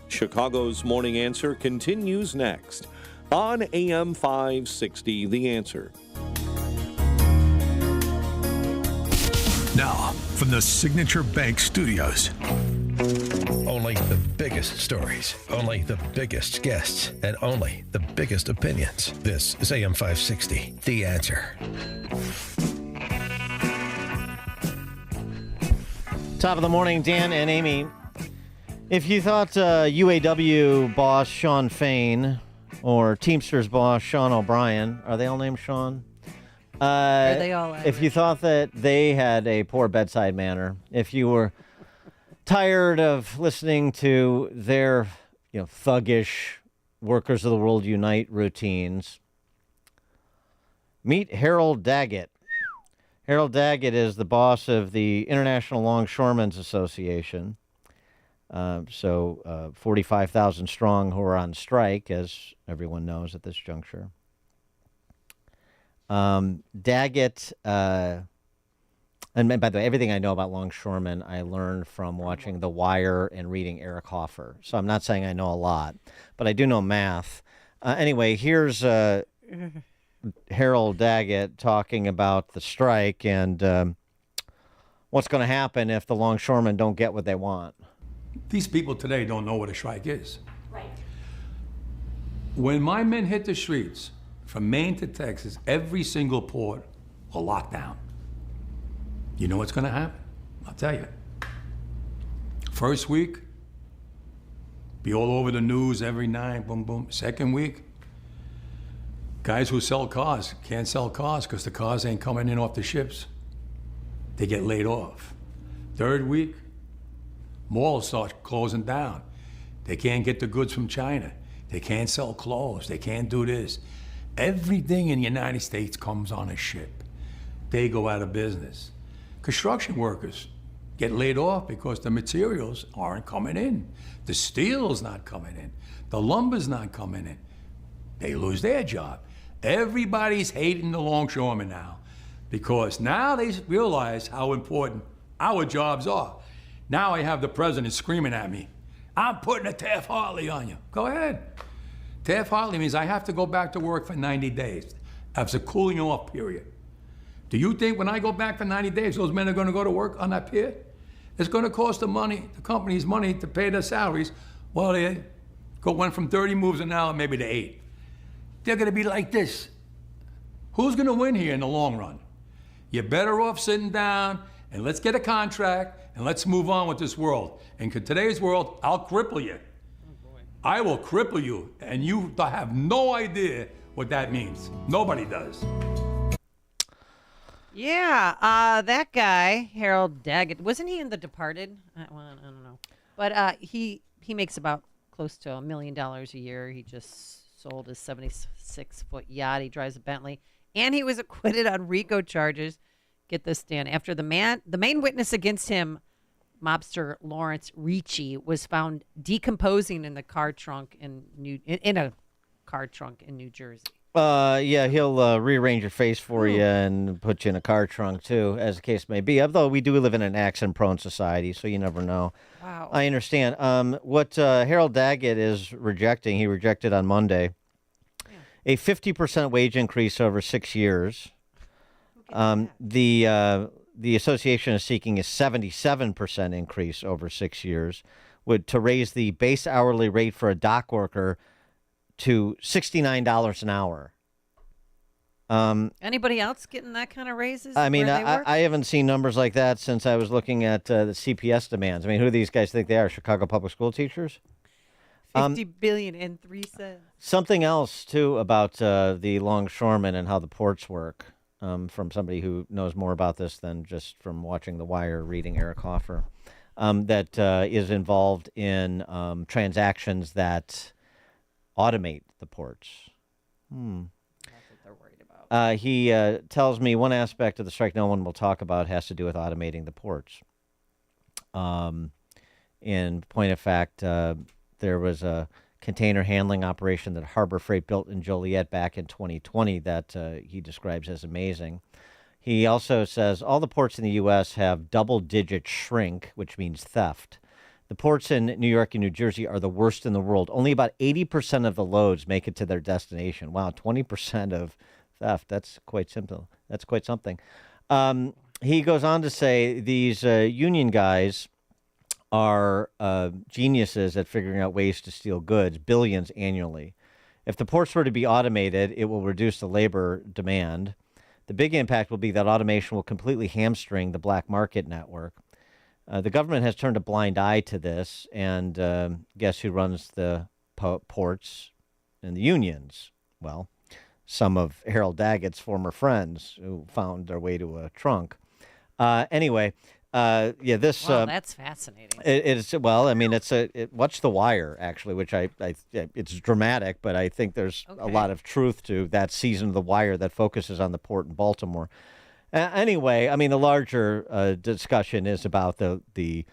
Chicago's Morning Answer continues next on AM 560, The Answer. Now, from the Signature Bank Studios. Only the biggest stories, only the biggest guests, and only the biggest opinions. This is AM 560, The Answer. Top of the morning, Dan and Amy. If you thought UAW boss Sean Fain or Teamsters boss Sean O'Brien, are they all named Sean? Are they all Irish? If you thought that they had a poor bedside manner, if you were tired of listening to their, thuggish Workers of the World Unite routines, meet Harold Daggett. Harold Daggett is the boss of the International Longshoremen's Association. 45,000 strong who are on strike, as everyone knows at this juncture. Daggett, and by the way, everything I know about longshoremen, I learned from watching The Wire and reading Eric Hoffer. So I'm not saying I know a lot, but I do know math. Anyway, here's Harold Daggett talking about the strike and what's going to happen if the longshoremen don't get what they want. These people today don't know what a strike is. Right. When my men hit the streets, from Maine to Texas, every single port will lock down. You know what's going to happen? I'll tell you. First week, be all over the news every night, boom, boom. Second week, guys who sell cars can't sell cars because the cars ain't coming in off the ships. They get laid off. Third week, malls start closing down. They can't get the goods from China. They can't sell clothes. They can't do this. Everything in the United States comes on a ship. They go out of business. Construction workers get laid off because the materials aren't coming in. The steel's not coming in. The lumber's not coming in. They lose their job. Everybody's hating the longshoremen now because now they realize how important our jobs are. Now I have the president screaming at me, I'm putting a Taft-Hartley on you. Go ahead. Taft-Hartley means I have to go back to work for 90 days. That's a cooling off period. Do you think when I go back for 90 days, those men are going to go to work on that pier? It's going to cost the company's money to pay their salaries. Well, they went from 30 moves an hour maybe to 8. They're going to be like this. Who's going to win here in the long run? You're better off sitting down and let's get a contract and let's move on with this world. And in today's world, I'll cripple you. I will cripple you, and you have no idea what that means. Nobody does. Yeah, that guy, Harold Daggett, wasn't he in The Departed? I don't know. But he makes about close to $1 million a year. He just sold his 76-foot yacht. He drives a Bentley. And he was acquitted on RICO charges. Get this, Dan. After the main witness against him, mobster Lawrence Ricci, was found decomposing in a car trunk in New Jersey. Yeah, he'll rearrange your face for you and put you in a car trunk too, as the case may be. Although we do live in an accident-prone society, so you never know. Wow. I understand. What Harold Daggett is rejecting, he rejected on Monday, a 50% wage increase over 6 years. The association is seeking a 77% increase over 6 years, to raise the base hourly rate for a dock worker to $69 an hour. Anybody else getting that kind of raises? I mean, I haven't seen numbers like that since I was looking at the CPS demands. I mean, who do these guys think they are? Chicago public school teachers? $50 billion and 3 cents. Something else, too, about the longshoremen and how the ports work. From somebody who knows more about this than just from watching The Wire, reading Eric Hoffer, that is involved in transactions that automate the ports. That's what they're worried about. He tells me one aspect of the strike no one will talk about has to do with automating the ports. In point of fact, there was a container handling operation that Harbor Freight built in Joliet back in 2020 that he describes as amazing. He also says all the ports in the U.S. have double-digit shrink, which means theft. The ports in New York and New Jersey are the worst in the world. Only about 80% of the loads make it to their destination. Wow, 20% of theft. That's quite simple. That's quite something. He goes on to say these union guys are geniuses at figuring out ways to steal goods, billions annually. If the ports were to be automated, it will reduce the labor demand. The big impact will be that automation will completely hamstring the black market network. The government has turned a blind eye to this, and guess who runs the ports and the unions? Well, some of Harold Daggett's former friends who found their way to a trunk. Anyway, this. Wow, that's fascinating. It's watch The Wire, actually, which it's dramatic, but I think there's a lot of truth to that season of The Wire that focuses on the port in Baltimore. Anyway, I mean, the larger discussion is about the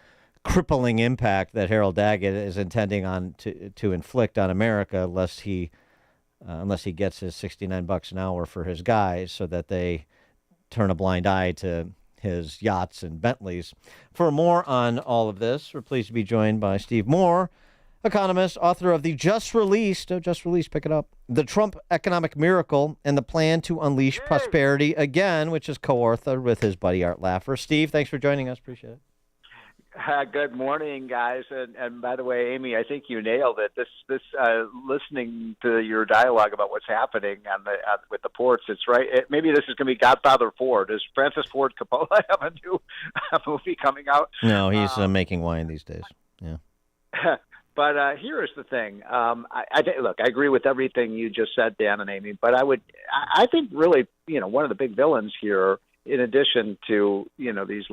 crippling impact that Harold Daggett is intending on to inflict on America, unless he gets his $69 an hour for his guys, so that they turn a blind eye to his yachts and Bentleys. For more on all of this, we're pleased to be joined by Steve Moore, economist, author of the just released, pick it up, The Trump Economic Miracle and the Plan to Unleash Prosperity Again, which is co-authored with his buddy Art Laffer. Steve, thanks for joining us. Appreciate it. Good morning, guys. And by the way, Amy, I think you nailed it. This listening to your dialogue about what's happening with the ports, it's right. Maybe this is going to be Godfather Ford. Does Francis Ford Coppola have a new movie coming out? No, he's making wine these days. Yeah. But here is the thing. Look, I agree with everything you just said, Dan and Amy. But I think really, one of the big villains here, in addition to these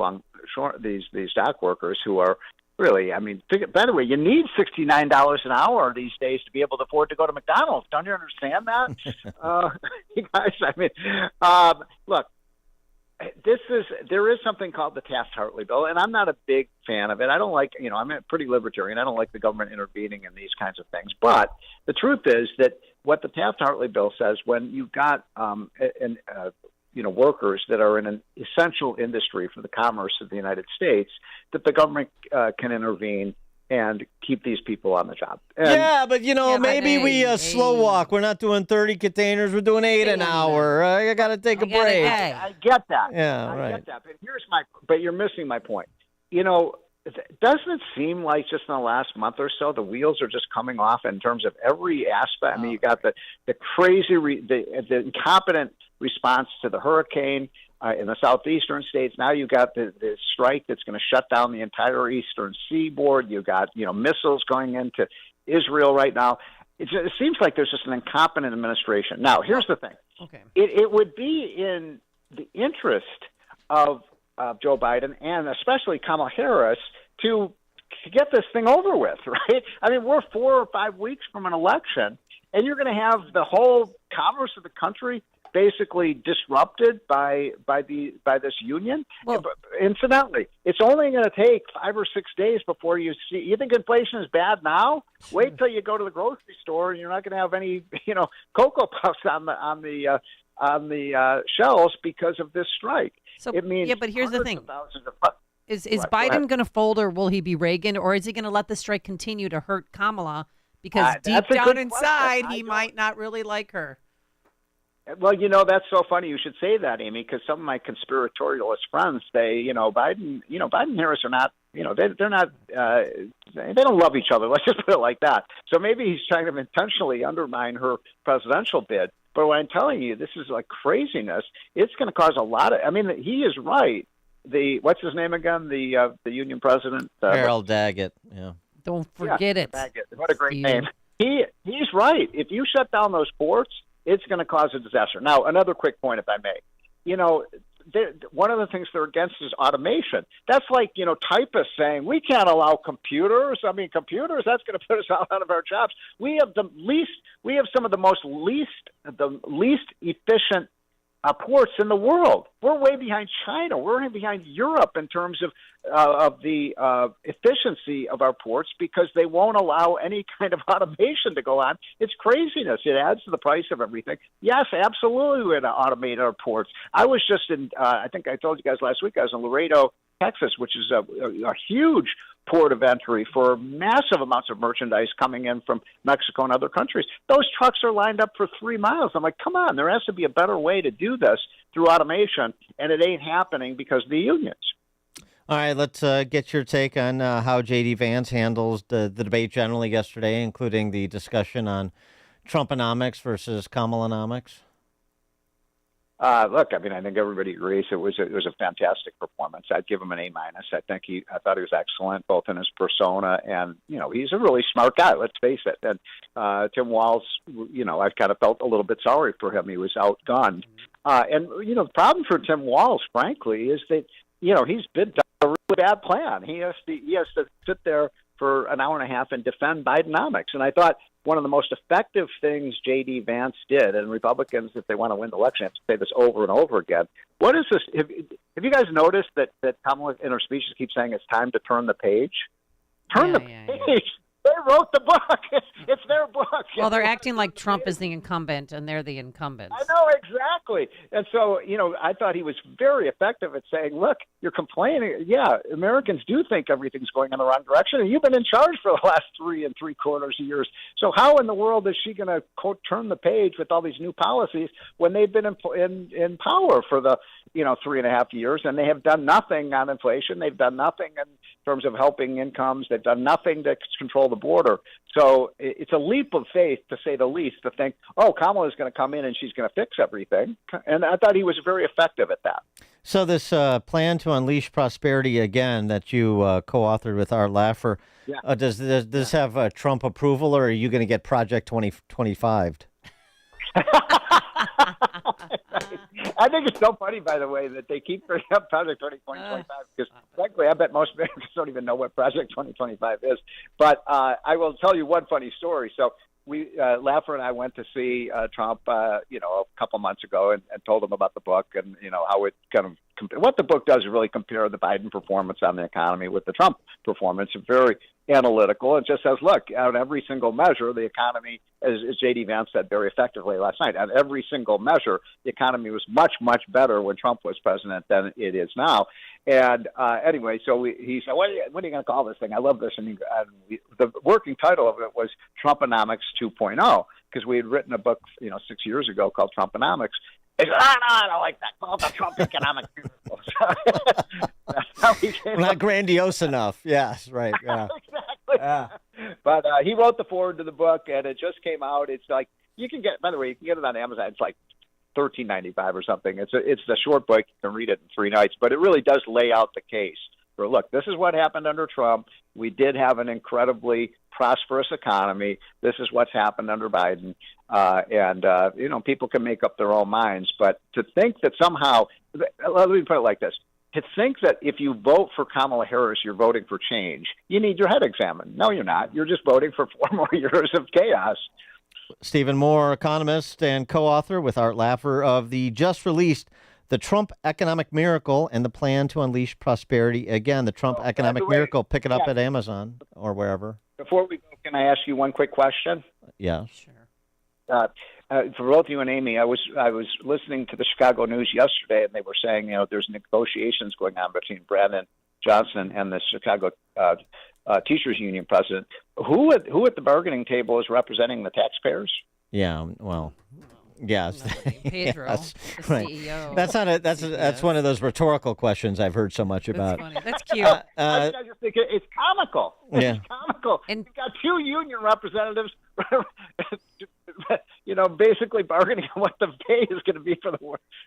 dock workers who are really, I mean, by the way, you need $69 an hour these days to be able to afford to go to McDonald's. Don't you understand that? You guys, I mean, look, there is something called the Taft-Hartley bill, and I'm not a big fan of it. I don't like, I'm a pretty libertarian. I don't like the government intervening in these kinds of things. But the truth is that what the Taft-Hartley bill says, when you've got workers that are in an essential industry for the commerce of the United States, that the government can intervene and keep these people on the job. But maybe we slow walk. We're not doing 30 containers. We're doing 8 an hour. I got to take a break. I get that. Yeah, right. I get that. But you're missing my point. Doesn't it seem like just in the last month or so, the wheels are just coming off in terms of every aspect? I mean, you got the crazy, the incompetent response to the hurricane in the southeastern states. Now you got the strike that's going to shut down the entire eastern seaboard. You got missiles going into Israel right now. It seems like there's just an incompetent administration. Now, here's the thing. Okay. It would be in the interest of Joe Biden and especially Kamala Harris to get this thing over with, right? I mean, we're 4 or 5 weeks from an election, and you're going to have the whole commerce of the country basically disrupted by this union. Well, incidentally, it's only going to take 5 or 6 days before you see. You think inflation is bad now? Wait till you go to the grocery store and you're not going to have any, Cocoa Puffs on the shelves because of this strike. So it means but here's the thing: is What? Biden going to fold, or will he be Reagan, or is he going to let the strike continue to hurt Kamala? Because deep down inside, he might not really like her. Well, that's so funny you should say that, Amy, because some of my conspiratorialist friends, Biden and Harris are not, they're not, they don't love each other. Let's just put it like that. So maybe he's trying to intentionally undermine her presidential bid. But what I'm telling you, this is like craziness. It's going to cause a lot of, he is right. What's his name again? The union president? Harold Daggett. Yeah. Don't forget it. Daggett. What a great name. He's right. If you shut down those ports, it's going to cause a disaster. Now, another quick point, if I may. One of the things they're against is automation. That's like, typists saying, we can't allow computers. Computers, that's going to put us out of our jobs. We have some of the least efficient ports in the world. We're way behind China. We're way behind Europe in terms of the efficiency of our ports because they won't allow any kind of automation to go on. It's craziness. It adds to the price of everything. Yes, absolutely, we're going to automate our ports. I was just in, I think I told you guys last week, I was in Laredo, Texas, which is a huge port of entry for massive amounts of merchandise coming in from Mexico and other countries. Those trucks are lined up for 3 miles. I'm like, come on, there has to be a better way to do this through automation, and it ain't happening because of the unions. All right, let's get your take on how J.D. Vance handles the debate generally yesterday, including the discussion on Trumponomics versus Kamalanomics. Look, I mean, I think everybody agrees it was a fantastic performance. I'd give him an A-. I thought he was excellent, both in his persona and, he's a really smart guy, let's face it. And Tim Walz, I've kind of felt a little bit sorry for him. He was outgunned. And the problem for Tim Walz, frankly, is that, he's been done a really bad plan. He has to sit there for an hour and a half and defend Bidenomics. And I thought one of the most effective things J.D. Vance did, and Republicans, if they want to win the election, have to say this over and over again. What is this? Have you guys noticed that Kamala in her speeches keeps saying it's time to turn the page? Turn the page. Yeah. They wrote the book. It's their book. Well, they're acting like Trump is the incumbent and they're the incumbents. I know, exactly. And so, I thought he was very effective at saying, look, you're complaining. Yeah, Americans do think everything's going in the wrong direction, and you've been in charge for the last 3 3/4 years. So how in the world is she going to, quote, turn the page with all these new policies when they've been in power for the, 3.5 years, and they have done nothing on inflation. They've done nothing in terms of helping incomes. They've done nothing to control the border. So it's a leap of faith, to say the least, to think, Kamala is going to come in and she's going to fix everything. And I thought he was very effective at that. So this plan to unleash prosperity again that you co-authored with Art Laffer, does this have Trump approval, or are you going to get Project 2025'd? I think it's so funny, by the way, that they keep bringing up Project 2025 because, frankly, I bet most Americans don't even know what Project 2025 is. But I will tell you one funny story. So Laffer and I went to see Trump, a couple months ago, and told him about the book and how it kind of what the book does is really compare the Biden performance on the economy with the Trump performance. It's very analytical. It just says, look, on every single measure, the economy, as J.D. Vance said very effectively last night, on every single measure, the economy was much, much better when Trump was president than it is now. And anyway, so he said, what are you going to call this thing? I love this. And the working title of it was Trumponomics 2.0, because we had written a book, 6 years ago called Trumponomics. He said, no, I don't like that. Call it the Trump economic miracle. That's how we came Not grandiose enough. Yes, right. Yeah. Exactly. Yeah. But he wrote the foreword to the book, and it just came out. It's like, you can get it on Amazon. It's like $13.95 or something. It's a short book. You can read it in 3 nights, but it really does lay out the case for, look, this is what happened under Trump. We did have an incredibly prosperous economy. This is what's happened under Biden. And people can make up their own minds. But to think that somehow, let me put it like this, to think that if you vote for Kamala Harris, you're voting for change, you need your head examined. No, you're not. You're just voting for 4 more years of chaos. Stephen Moore, economist and co-author with Art Laffer of the just-released The Trump Economic Miracle and the Plan to Unleash Prosperity. Again, The Trump Economic Miracle. Pick it up at Amazon or wherever. Before we go, can I ask you one quick question? Yeah. Sure. For both you and Amy, I was listening to the Chicago News yesterday, and they were saying, there's negotiations going on between Brandon Johnson and the Chicago Teachers Union president. Who at the bargaining table is representing the taxpayers? Yeah, well, yes. Pedro, yes, the right. CEO. That's one of those rhetorical questions I've heard so much about. That's funny. That's cute. I just think it's comical. Yeah. It's comical. And you've got 2 union representatives, basically bargaining on what the pay is going to be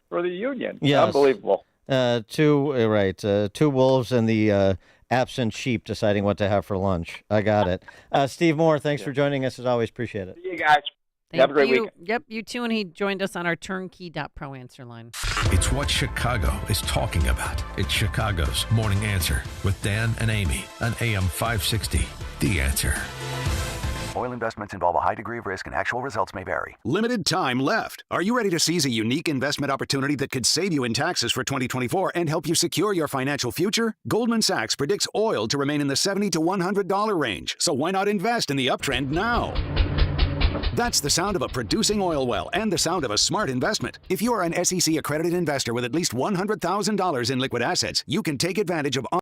for the union. Yes. Unbelievable. 2 wolves and the absent sheep deciding what to have for lunch. I got it. Steve Moore, thanks for joining us as always. Appreciate it. See you guys. Thank Have a great you. week. Yep, you too. And he joined us on our turnkey.pro answer line. It's what Chicago is talking about. It's Chicago's Morning Answer with Dan and Amy on AM 560. The Answer. Oil investments involve a high degree of risk and actual results may vary. Limited time left. Are you ready to seize a unique investment opportunity that could save you in taxes for 2024 and help you secure your financial future? Goldman Sachs predicts oil to remain in the $70 to $100 range. So why not invest in the uptrend now? That's the sound of a producing oil well and the sound of a smart investment. If you are an SEC accredited investor with at least $100,000 in liquid assets, you can take advantage of